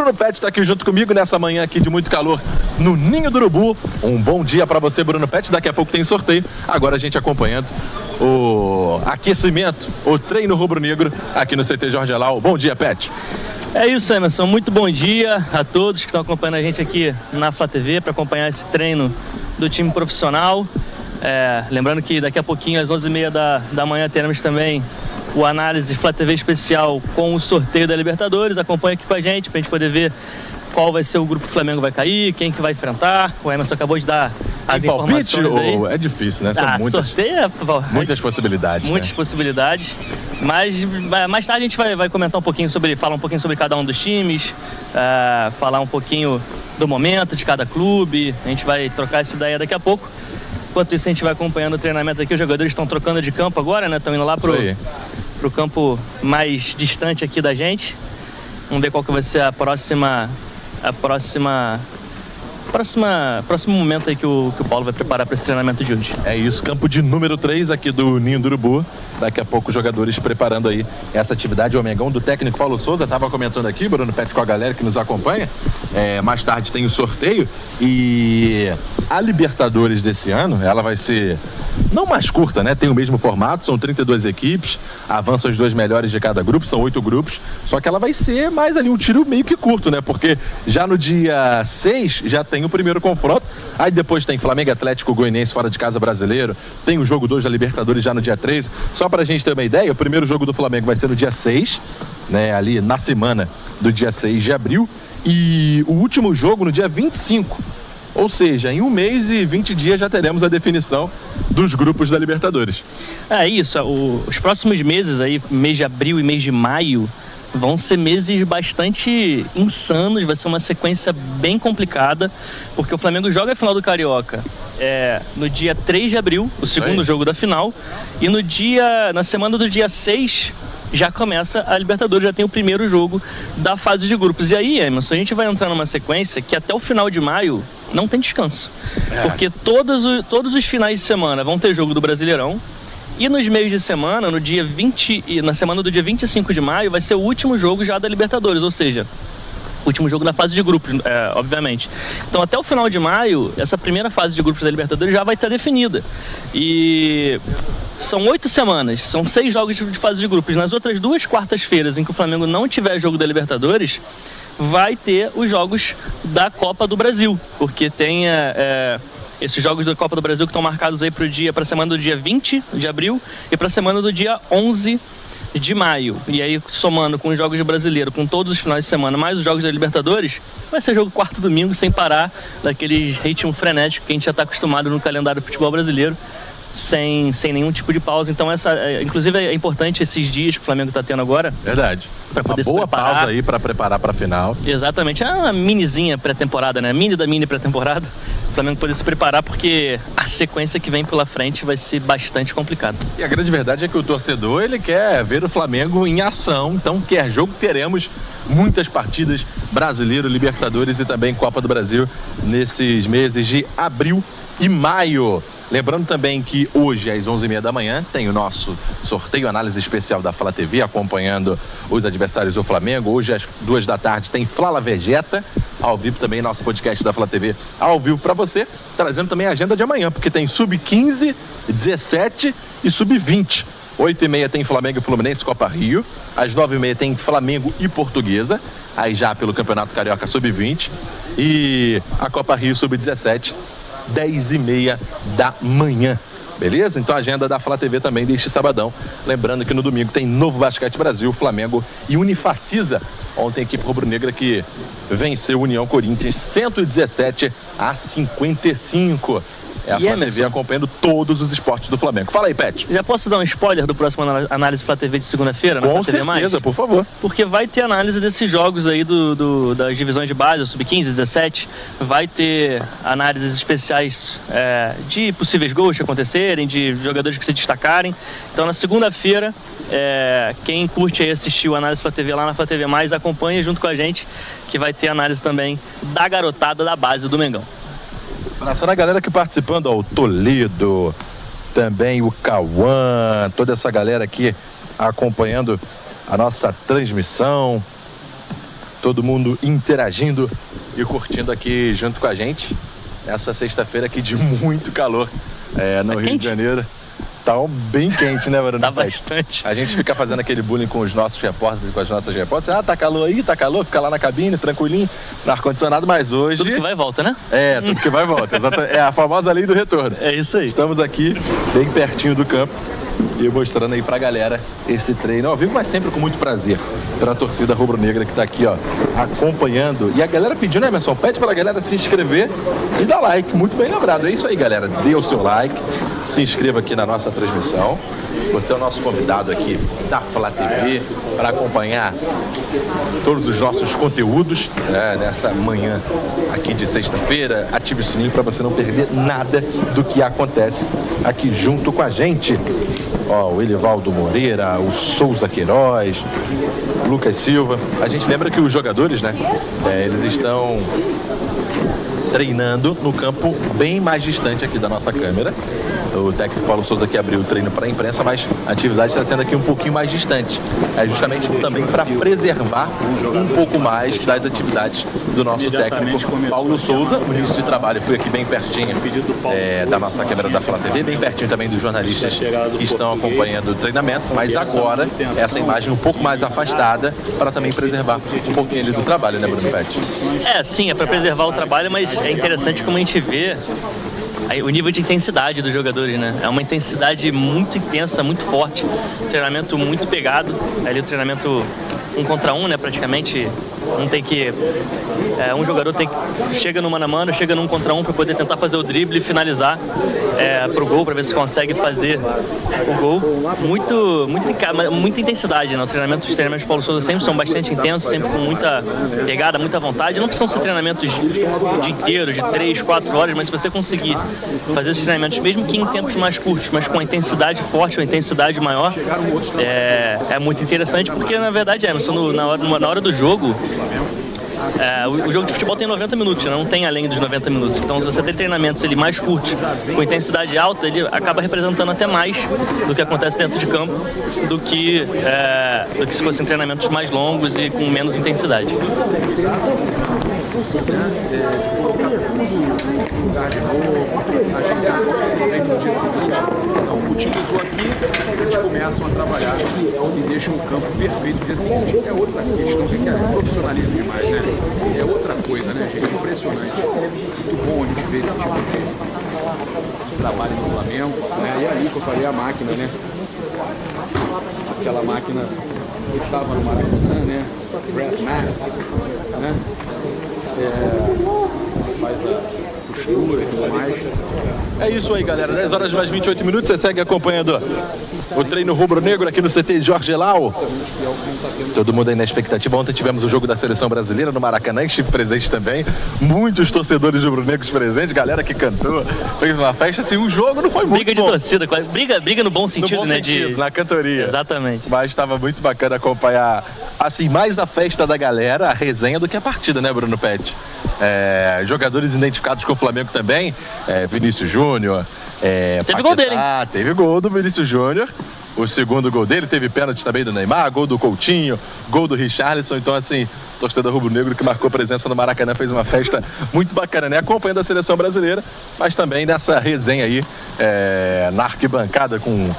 Bruno Pet está aqui junto comigo nessa manhã aqui de muito calor no Ninho do Urubu. Um bom dia para você, Bruno Pet. Daqui a pouco tem sorteio. Agora a gente acompanhando o aquecimento, o treino rubro-negro aqui no CT Jorge Elal. Bom dia, Pet. É isso, Emerson. Muito bom dia a todos que estão acompanhando a gente aqui na Flá TV para acompanhar esse treino do time profissional. Lembrando que daqui a pouquinho, às 11h30 da manhã, teremos também o Análise Flá TV especial com o sorteio da Libertadores. Acompanha aqui com a gente para a gente poder ver qual vai ser o grupo que o Flamengo vai cair, quem que vai enfrentar. O Emerson acabou de dar as informações aí. É difícil, né? São muitas possibilidades. Muitas possibilidades. Mas mais tarde a gente vai comentar falar um pouquinho sobre cada um dos times, falar um pouquinho do momento de cada clube. A gente vai trocar essa ideia daqui a pouco. Enquanto isso, a gente vai acompanhando o treinamento aqui. Os jogadores estão trocando de campo agora, né? Estão indo lá pro campo mais distante aqui da gente. Vamos ver qual que vai ser próximo momento aí que o Paulo vai preparar para esse treinamento de hoje. É isso, campo de número 3 aqui do Ninho do Urubu. Daqui a pouco os jogadores preparando aí essa atividade. O Mengão do técnico Paulo Souza estava comentando aqui, Bruno Pet, com a galera que nos acompanha. Mais tarde tem o sorteio e a Libertadores desse ano, ela vai ser não mais curta, né? Tem o mesmo formato, são 32 equipes, avançam os 2 melhores de cada grupo, são 8 grupos, só que ela vai ser mais ali um tiro meio que curto, né? Porque já no dia 6 já tem o primeiro confronto, aí depois tem Flamengo, Atlético Goianiense fora de casa brasileiro, tem o jogo 2 da Libertadores já no dia 13. Só pra gente ter uma ideia, o primeiro jogo do Flamengo vai ser no dia 6, né? Ali na semana do dia 6 de abril, e o último jogo no dia 25. Ou seja, em 1 mês e 20 dias já teremos a definição dos grupos da Libertadores. É isso, os próximos meses aí, mês de abril e mês de maio, vão ser meses bastante insanos, vai ser uma sequência bem complicada, porque o Flamengo joga a final do Carioca no dia 3 de abril, o segundo jogo da final, e na semana do dia 6 já começa a Libertadores, já tem o primeiro jogo da fase de grupos. E aí, Emerson, a gente vai entrar numa sequência que até o final de maio não tem descanso, porque todos os finais de semana vão ter jogo do Brasileirão. E nos meios de semana, na semana do dia 25 de maio, vai ser o último jogo já da Libertadores, ou seja, o último jogo da fase de grupos, obviamente. Então, até o final de maio, essa primeira fase de grupos da Libertadores já vai estar definida. E são 8 semanas, são 6 jogos de fase de grupos. Nas outras 2 quartas-feiras em que o Flamengo não tiver jogo da Libertadores, vai ter os jogos da Copa do Brasil, porque tem esses jogos da Copa do Brasil que estão marcados aí para a semana do dia 20 de abril e para a semana do dia 11 de maio. E aí, somando com os jogos de Brasileiro, com todos os finais de semana, mais os jogos da Libertadores, vai ser jogo quarto domingo, sem parar, daquele ritmo frenético que a gente já está acostumado no calendário do futebol brasileiro, sem nenhum tipo de pausa. Então, inclusive, é importante esses dias que o Flamengo está tendo agora. Verdade. Uma boa pausa aí para preparar para a final. Exatamente. É uma minizinha pré-temporada, né? Mini da mini pré-temporada. O Flamengo poder se preparar, porque a sequência que vem pela frente vai ser bastante complicada. E a grande verdade é que o torcedor, ele quer ver o Flamengo em ação. Então, quer jogo, teremos muitas partidas, Brasileiro, Libertadores e também Copa do Brasil nesses meses de abril e maio. Lembrando também que hoje, às 11h30 da manhã, tem o nosso sorteio, análise especial da Flá TV, acompanhando os adversários do Flamengo. Hoje, às 2 da tarde, tem Flá Vegeta, ao vivo também, nosso podcast da Flá TV, ao vivo para você, trazendo também a agenda de amanhã, porque tem Sub-15, 17 e Sub-20. 8h30 tem Flamengo e Fluminense, Copa Rio. Às 9h30 tem Flamengo e Portuguesa, aí já pelo Campeonato Carioca Sub-20. E a Copa Rio Sub-17, 10h30 da manhã. Beleza? Então a agenda da Flá TV também deste sabadão. Lembrando que no domingo tem Novo Basquete Brasil, Flamengo e Unifacisa. Ontem a equipe rubro-negra que venceu União Corinthians 117-55. É a Flá TV acompanhando todos os esportes do Flamengo. Fala aí, Pet. Já posso dar um spoiler do próximo análise Flá TV de segunda-feira? Com certeza, por favor. Porque vai ter análise desses jogos aí das divisões de base, Sub-15, 17. Vai ter análises especiais de possíveis gols que acontecerem, de jogadores que se destacarem. Então, na segunda-feira, quem curte aí assistir o análise Flá TV lá na Flá TV+, acompanha junto com a gente, que vai ter análise também da garotada da base do Mengão. Abraçando a galera que participando, ó, o Toledo, também o Cauã, toda essa galera aqui acompanhando a nossa transmissão. todo mundo interagindo e curtindo aqui junto com a gente. Essa sexta-feira aqui de muito calor no Rio de Janeiro. Tá bem quente, né, Bruno? Tá bastante. A gente fica fazendo aquele bullying com os nossos repórteres e com as nossas repórteres. Ah, tá calor aí, tá calor, fica lá na cabine, tranquilinho, no ar-condicionado, mas hoje... Tudo que vai e volta, né? Tudo que vai e volta. É a famosa lei do retorno. É isso aí. Estamos aqui, bem pertinho do campo, e mostrando aí pra galera esse treino ao vivo, mas sempre com muito prazer, pra torcida rubro-negra que tá aqui, ó, acompanhando. E a galera pediu, né, Emerson? Pede pra galera se inscrever e dar like. Muito bem lembrado. É isso aí, galera. Dê o seu like, se inscreva aqui na nossa transmissão. Você é o nosso convidado aqui da Flá TV para acompanhar todos os nossos conteúdos nessa manhã aqui de sexta-feira. Ative o sininho para você não perder nada do que acontece aqui junto com a gente. Ó, o Elivaldo Moreira, o Souza Queiroz, Lucas Silva. A gente lembra que os jogadores, né, eles estão treinando no campo bem mais distante aqui da nossa câmera. O técnico Paulo Souza que abriu o treino para a imprensa, mas a atividade está sendo aqui um pouquinho mais distante. É justamente também para preservar um pouco mais das atividades do nosso técnico Paulo Souza. O início de trabalho foi aqui bem pertinho da nossa câmera da Flá TV, bem pertinho também dos jornalistas que estão acompanhando o treinamento, mas agora essa imagem um pouco mais afastada para também preservar um pouquinho ali do trabalho, né, Bruno Pet? Sim, é para preservar o trabalho, mas é interessante como a gente vê o nível de intensidade dos jogadores, né? É uma intensidade muito intensa, muito forte, treinamento muito pegado, ali o treinamento 1 contra 1, né, praticamente. Um jogador chega no mano a mano, chega no 1 contra 1 para poder tentar fazer o drible e finalizar pro gol, para ver se consegue fazer o gol. Muita intensidade, né? Os treinamentos de Paulo Souza sempre são bastante intensos, sempre com muita pegada, muita vontade. Não precisam ser treinamentos de dia inteiro, de 3, 4 horas, mas se você conseguir fazer esses treinamentos, mesmo que em tempos mais curtos, mas com a intensidade forte, uma intensidade maior, é muito interessante, porque na verdade, na hora do jogo, o jogo de futebol tem 90 minutos, não tem além dos 90 minutos. Então, se você tem treinamentos mais curtos, com intensidade alta, ele acaba representando até mais do que acontece dentro de campo do que se fossem treinamentos mais longos e com menos intensidade. Utilizou aqui, eles começam a trabalhar e deixam o campo perfeito. Porque assim, é outra questão, que é profissionalismo demais, né? É outra coisa, né, gente? Impressionante. Muito bom a gente ver esse tipo de trabalho no Flamengo. E é ali que eu falei a máquina, né? Aquela máquina que estava no Maracanã, né? Brass Mass, né? Faz a costura e tudo mais. É isso aí, galera. 10 horas mais 28 minutos. Você segue acompanhando o treino rubro-negro aqui no CT Jorge Lau. Todo mundo aí na expectativa. Ontem tivemos o jogo da Seleção Brasileira no Maracanã, estive presente também. Muitos torcedores rubro-negros presentes, galera que cantou, fez uma festa. Assim, o jogo não foi muito briga bom. De torcida, briga no bom sentido, no bom sentido, na cantoria. Exatamente. Mas estava muito bacana acompanhar, assim, mais a festa da galera, a resenha, do que a partida, né, Bruno Pet? Jogadores identificados com o Flamengo também, Vinícius Júnior. Teve gol dele, hein? Teve gol do Vinícius Júnior. O segundo gol dele, teve pênalti também do Neymar, gol do Coutinho, gol do Richarlison. Então, assim, torcedor rubro-negro que marcou presença no Maracanã fez uma festa muito bacana, né? Acompanhando a seleção brasileira, mas também nessa resenha aí, na arquibancada, com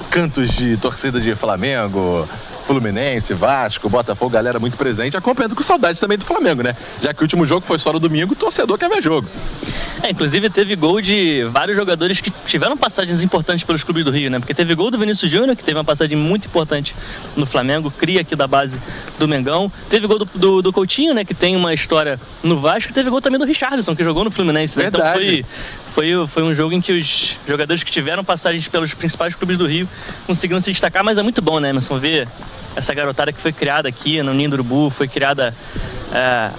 cantos de torcida de Flamengo, Fluminense, Vasco, Botafogo, galera muito presente, acompanhando com saudade também do Flamengo, né? Já que o último jogo foi só no domingo, o torcedor quer ver jogo. Inclusive teve gol de vários jogadores que tiveram passagens importantes pelos clubes do Rio, né? Porque teve gol do Vinícius Júnior, que teve uma passagem muito importante no Flamengo, cria aqui da base do Mengão. Teve gol do Coutinho, né? Que tem uma história no Vasco. Teve gol também do Richarlison, que jogou no Fluminense, né? Então foi um jogo em que os jogadores que tiveram passagens pelos principais clubes do Rio conseguiram se destacar, mas é muito bom, né, Emerson, ver essa garotada que foi criada aqui no Ninho do Urubu, foi criada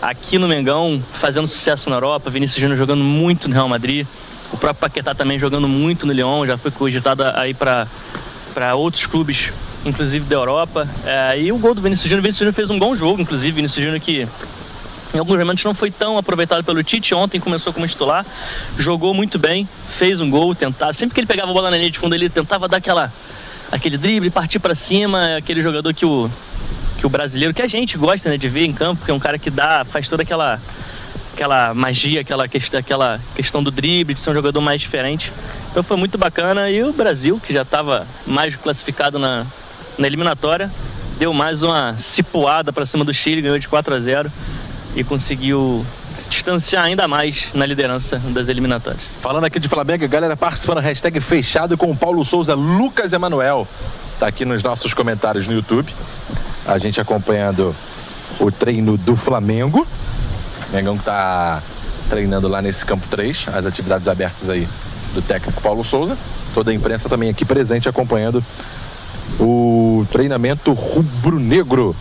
aqui no Mengão, fazendo sucesso na Europa. Vinícius Júnior jogando muito no Real Madrid, o próprio Paquetá também jogando muito no Lyon, já foi cogitado aí para outros clubes, inclusive da Europa. E o gol do Vinícius Júnior fez um bom jogo, inclusive. Vinícius Júnior que em alguns momentos não foi tão aproveitado pelo Tite. Ontem começou como titular, jogou muito bem, fez um gol, sempre que ele pegava a bola na linha de fundo, ele tentava dar aquele drible, partir para cima. Aquele jogador que o o brasileiro, que a gente gosta, né, de ver em campo, que é um cara que faz toda aquela magia, aquela questão do drible, de ser um jogador mais diferente. Então foi muito bacana. E o Brasil, que já estava mais classificado na eliminatória, deu mais uma cipuada para cima do Chile, ganhou de 4-0 e conseguiu se distanciar ainda mais na liderança das eliminatórias. Falando aqui de Flamengo, a galera participando, hashtag fechado com o Paulo Souza, Lucas Emanuel. Tá aqui nos nossos comentários no YouTube. A gente acompanhando o treino do Flamengo. O Mengão tá treinando lá nesse campo 3, as atividades abertas aí do técnico Paulo Souza. Toda a imprensa também aqui presente acompanhando o treinamento rubro-negro.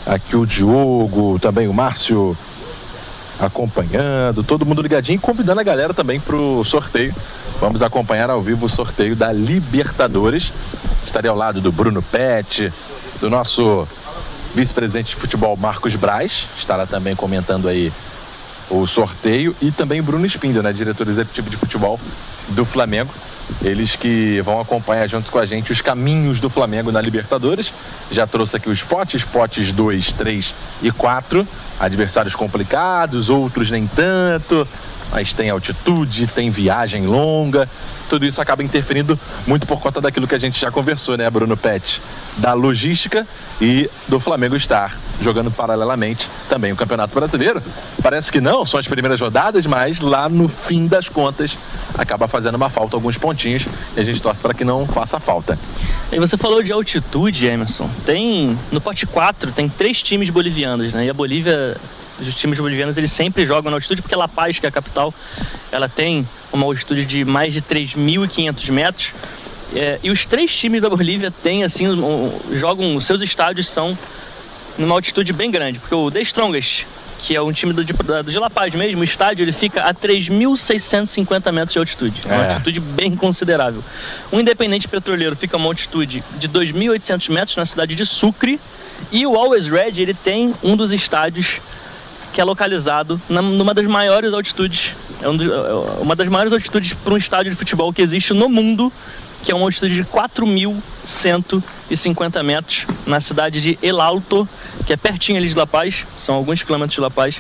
Aqui o Diogo, também o Márcio acompanhando, todo mundo ligadinho e convidando a galera também pro sorteio. Vamos acompanhar ao vivo o sorteio da Libertadores. Estarei ao lado do Bruno Pet, do nosso vice-presidente de futebol Marcos Braz, estará também comentando aí o sorteio, e também Bruno Espindo, né, diretor executivo de futebol do Flamengo. Eles que vão acompanhar junto com a gente os caminhos do Flamengo na Libertadores. Já trouxe aqui os potes 2, 3 e 4. Adversários complicados, outros nem tanto. Mas tem altitude, tem viagem longa. Tudo isso acaba interferindo muito por conta daquilo que a gente já conversou, né, Bruno Pet? Da logística e do Flamengo estar jogando paralelamente também o Campeonato Brasileiro. Parece que não, são as primeiras rodadas, mas lá no fim das contas acaba fazendo uma falta, alguns pontinhos, e a gente torce para que não faça falta. E você falou de altitude, Emerson. No pote 4 tem 3 times bolivianos, né? E a Bolívia, os times bolivianos, eles sempre jogam na altitude, porque La Paz, que é a capital, ela tem uma altitude de mais de 3.500 metros. E os 3 times da Bolívia têm, assim, jogam, os seus estádios são numa altitude bem grande, porque o The Strongest, que é um time de La Paz mesmo, o estádio ele fica a 3.650 metros de altitude. Uma altitude bem considerável. O Independente Petroleiro fica a uma altitude de 2.800 metros na cidade de Sucre, e o Always Red, ele tem um dos estádios que é localizado numa das maiores altitudes, uma das maiores altitudes para um estádio de futebol que existe no mundo, que é uma altitude de 4.150 metros, na cidade de El Alto, que é pertinho ali de La Paz, são alguns quilômetros de La Paz,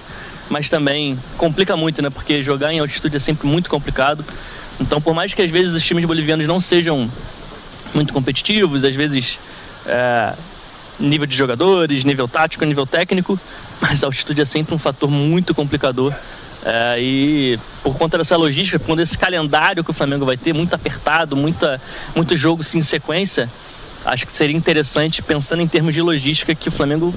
mas também complica muito, né? Porque jogar em altitude é sempre muito complicado. Então, por mais que às vezes os times bolivianos não sejam muito competitivos, às vezes nível de jogadores, nível tático, nível técnico, mas a altitude é sempre um fator muito complicador. E por conta dessa logística, por conta desse calendário que o Flamengo vai ter, muito apertado, muito jogo em sequência, acho que seria interessante, pensando em termos de logística, que o Flamengo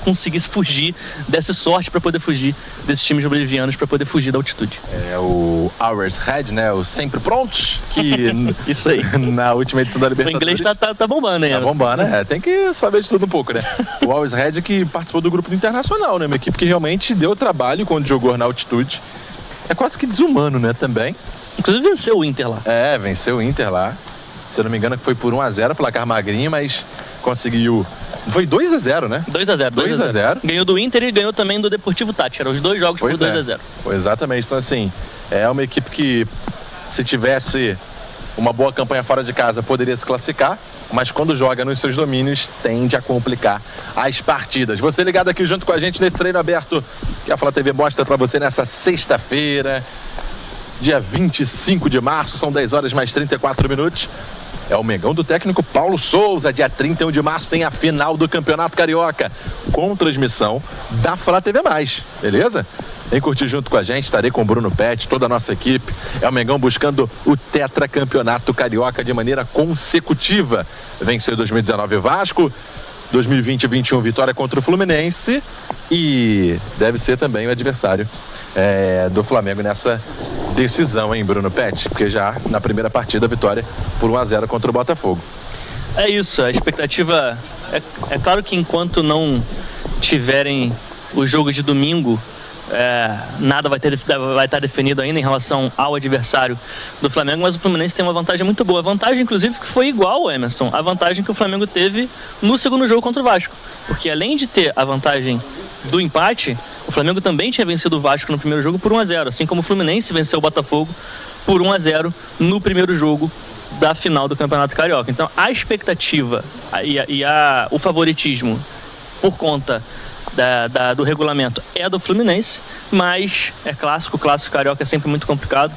conseguisse fugir dessa sorte para poder fugir desses times bolivianos, para poder fugir da altitude. O Always Red, né? O Sempre Prontos, que isso aí. Na última edição da Libertadores. O inglês tá bombando, hein? Tá bombando, tem que saber de tudo um pouco, né? O Always Red que participou do grupo do Internacional, né? Uma equipe que realmente deu trabalho quando jogou na altitude. É quase que desumano, né? Também. Inclusive venceu o Inter lá. Venceu o Inter lá. Se eu não me engano, foi por 1-0, placar magrinho, mas conseguiu. Foi 2-0, né? 2-0. Ganhou do Inter e ganhou também do Deportivo Táchira. Os 2 jogos por 2-0. Exatamente. Então, assim, é uma equipe que, se tivesse uma boa campanha fora de casa, poderia se classificar, mas quando joga nos seus domínios, tende a complicar as partidas. Você ligado aqui junto com a gente nesse treino aberto que a Flá TV mostra para você nessa sexta-feira, dia 25 de março, são 10 horas mais 34 minutos. É o Mengão do técnico Paulo Souza. Dia 31 de março tem a final do Campeonato Carioca, com transmissão da Flá TV+, beleza? Vem curtir junto com a gente, estarei com o Bruno Pet, toda a nossa equipe. É o Mengão buscando o tetracampeonato carioca de maneira consecutiva. Venceu 2019 Vasco, 2020 e 21 vitória contra o Fluminense, e deve ser também o adversário do Flamengo nessa decisão, hein, Bruno Pet? Porque já na primeira partida, vitória por 1-0 contra o Botafogo. É isso, a expectativa é claro que enquanto não tiverem o jogo de domingo, nada vai estar definido ainda em relação ao adversário do Flamengo, mas o Fluminense tem uma vantagem muito boa. A vantagem, inclusive, que foi igual, Emerson, a vantagem que o Flamengo teve no segundo jogo contra o Vasco. Porque além de ter a vantagem do empate, o Flamengo também tinha vencido o Vasco no primeiro jogo por 1-0, assim como o Fluminense venceu o Botafogo por 1-0 no primeiro jogo da final do Campeonato Carioca. Então a expectativa e o favoritismo por conta do regulamento é do Fluminense, mas é clássico, o clássico carioca é sempre muito complicado,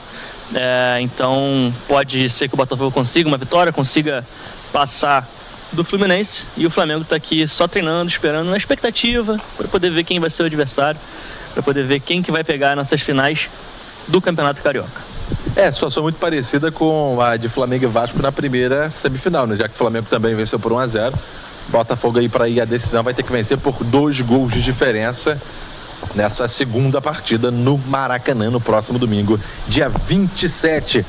então pode ser que o Botafogo consiga uma vitória, consiga passar do Fluminense, e o Flamengo está aqui só treinando, esperando, na expectativa para poder ver quem vai ser o adversário, para poder ver quem que vai pegar nessas finais do Campeonato Carioca. Situação muito parecida com a de Flamengo e Vasco na primeira semifinal, né? Já que o Flamengo também venceu por 1-0. Botafogo aí, para ir à decisão, vai ter que vencer por 2 gols de diferença nessa segunda partida no Maracanã, no próximo domingo, dia 27.